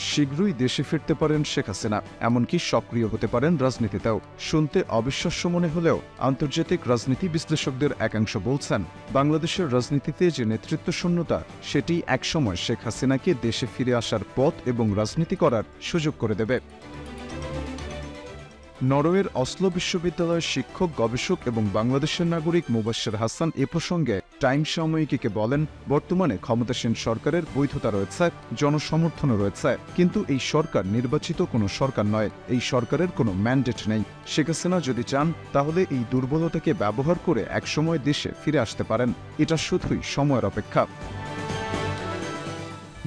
শীঘ্রই দেশে ফিরতে পারেন শেখ হাসিনা, এমনকি সক্রিয় হতে পারেন রাজনীতিতেও। শুনতে অবিশ্বাস্য মনে হলেও আন্তর্জাতিক রাজনীতি বিশ্লেষকদের একাংশ বলছেন, বাংলাদেশের রাজনীতিতে যে নেতৃত্ব শূন্যতা, সেটি একসময় শেখ হাসিনাকে দেশে ফিরে আসার পথ এবং রাজনীতি করার সুযোগ করে দেবে। নরওয়ের অসলো বিশ্ববিদ্যালয়ের শিক্ষক, গবেষক এবং বাংলাদেশের নাগরিক মুবাশ্বের হাসান এ প্রসঙ্গে টাইম সাময়িকীকে বলেন, বর্তমানে ক্ষমতাসীন সরকারের বৈধতা রয়েছে, জনসমর্থনও রয়েছে, কিন্তু এই সরকার নির্বাচিত কোনো সরকার নয়, এই সরকারের কোনো ম্যান্ডেট নেই। শেখ হাসিনা যদি চান তাহলে এই দুর্বলতাকে ব্যবহার করে একসময় দেশে ফিরে আসতে পারেন। এটা শুধুই সময়ের অপেক্ষা।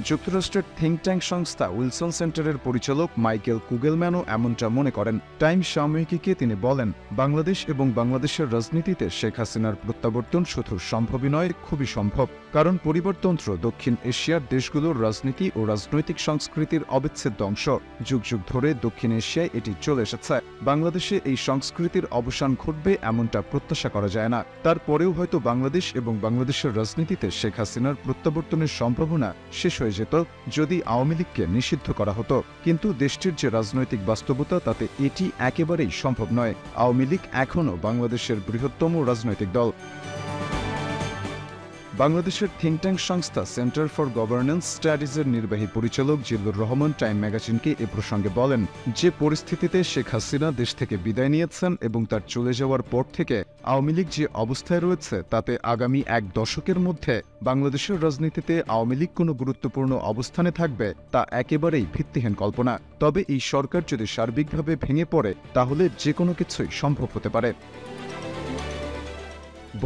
যুক্তরাষ্ট্রের থিঙ্ক ট্যাঙ্ক সংস্থা উইলসন সেন্টারের পরিচালক মাইকেল কুগেলম্যানও এমনটা মনে করেন। টাইম সাময়িকীকে তিনি বলেন, বাংলাদেশ এবং বাংলাদেশের রাজনীতিতে শেখ হাসিনার প্রত্যাবর্তন শুধু সম্ভবই নয়, খুবই সম্ভব। কারণ পরিবারতন্ত্র দক্ষিণ এশিয়ার দেশগুলোর রাজনীতি ও রাজনৈতিক সংস্কৃতির অবিচ্ছেদ্য অংশ। যুগ যুগ ধরে দক্ষিণ এশিয়ায় এটি চলে এসেছে। বাংলাদেশে এই সংস্কৃতির অবসান ঘটবে এমনটা প্রত্যাশা করা যায় না। তারপরেও হয়তো বাংলাদেশ এবং বাংলাদেশের রাজনীতিতে শেখ হাসিনার প্রত্যাবর্তনের সম্ভাবনা শেষ হয়ে যেত যদি আওয়ামী লীগকে নিষিদ্ধ করা হতো। কিন্তু দেশটির যে রাজনৈতিক বাস্তবতা, তাতে এটি একেবারেই সম্ভব নয়। আওয়ামী লীগ এখনও বাংলাদেশের বৃহত্তম রাজনৈতিক দল। বাংলাদেশের থিঙ্ক ট্যাঙ্ক সংস্থা সেন্টার ফর গভর্নেন্স স্টাডিজের নির্বাহী পরিচালক জিল্লুর রহমান টাইম ম্যাগাজিনকে এ প্রসঙ্গে বলেন, যে পরিস্থিতিতে শেখ হাসিনা দেশ থেকে বিদায় নিয়েছেন এবং তার চলে যাওয়ার পর থেকে আওয়ামী লীগ যে অবস্থায় রয়েছে, তাতে আগামী এক দশকের মধ্যে বাংলাদেশের রাজনীতিতে আওয়ামী লীগ কোনো গুরুত্বপূর্ণ অবস্থানে থাকবে তা একেবারেই ভিত্তিহীন কল্পনা। তবে এই সরকার যদি সার্বিকভাবে ভেঙে পড়ে তাহলে যে কোনো কিছুই সম্ভব হতে পারে।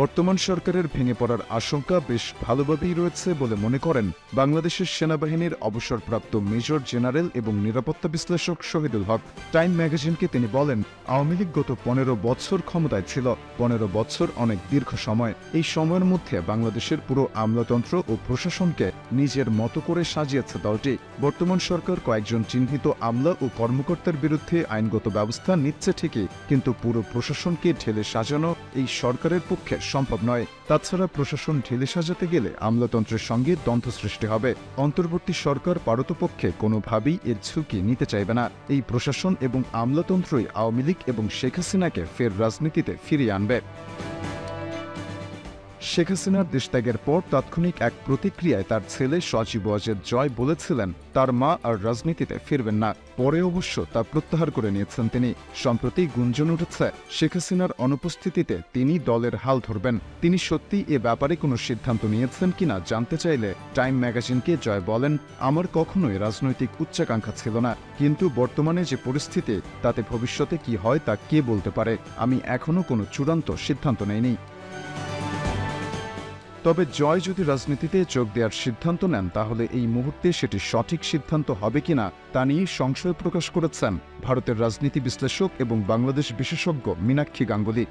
বর্তমান সরকারের ভেঙে পড়ার আশঙ্কা বেশ ভালোভাবেই রয়েছে বলে মনে করেন বাংলাদেশের সেনাবাহিনীর অবসরপ্রাপ্ত মেজর জেনারেল এবং নিরাপত্তা বিশ্লেষক শহীদুল হক। টাইম ম্যাগাজিনকে তিনি বলেন, আওয়ামী লীগ গত 15 বছর ক্ষমতায় ছিল। 15 বছর অনেক দীর্ঘ সময়। এই সময়ের মধ্যে বাংলাদেশের পুরো আমলাতন্ত্র ও প্রশাসনকে নিজের মতো করে সাজিয়েছে দলটি। বর্তমান সরকার কয়েকজন চিহ্নিত আমলা ও কর্মকর্তার বিরুদ্ধে আইনগত ব্যবস্থা নিচ্ছে ঠিকই, কিন্তু পুরো প্রশাসনকে ঢেলে সাজানো এই সরকারের পক্ষে সম্ভব নয়। তাছাড়া প্রশাসন ঢেলে সাজাতে গেলে আমলাতন্ত্রের সঙ্গে দ্বন্দ্ব সৃষ্টি হবে। অন্তর্বর্তী সরকার পারতপক্ষে কোনোভাবেই এর ঝুঁকি নিতে চাইবে না। এই প্রশাসন এবং আমলাতন্ত্রই আওয়ামী লীগ এবং শেখ হাসিনাকে ফের রাজনীতিতে ফিরিয়ে আনবে। শেখ হাসিনার দেশত্যাগের পর তাৎক্ষণিক এক প্রতিক্রিয়ায় তার ছেলে সজীব ওয়াজেদ জয় বলেছিলেন তার মা আর রাজনীতিতে ফিরবেন না। পরে অবশ্য তা প্রত্যাহার করে নিয়েছেন তিনি। সম্প্রতি গুঞ্জন উঠেছে শেখ হাসিনার অনুপস্থিতিতে তিনি দলের হাল ধরবেন। তিনি সত্যি এ ব্যাপারে কোনো সিদ্ধান্ত নিয়েছেন কিনা জানতে চাইলে টাইম ম্যাগাজিনকে জয় বলেন, আমার কখনোই রাজনৈতিক উচ্চাকাঙ্ক্ষা ছিল না, কিন্তু বর্তমানে যে পরিস্থিতি, তাতে ভবিষ্যতে কি হয় তা কে বলতে পারে। আমি এখনও কোনো চূড়ান্ত সিদ্ধান্ত নেইনি। তবে জয় যদি রাজনীতিতে যোগ দেওয়ার সিদ্ধান্ত নেন তাহলে এই মুহূর্তে সেটি সঠিক সিদ্ধান্ত হবে কিনা তা নিয়ে সংশয় প্রকাশ করেছেন ভারতের রাজনীতি বিশ্লেষক এবং বাংলাদেশ বিশেষজ্ঞ মীনাক্ষী গাঙ্গুলী।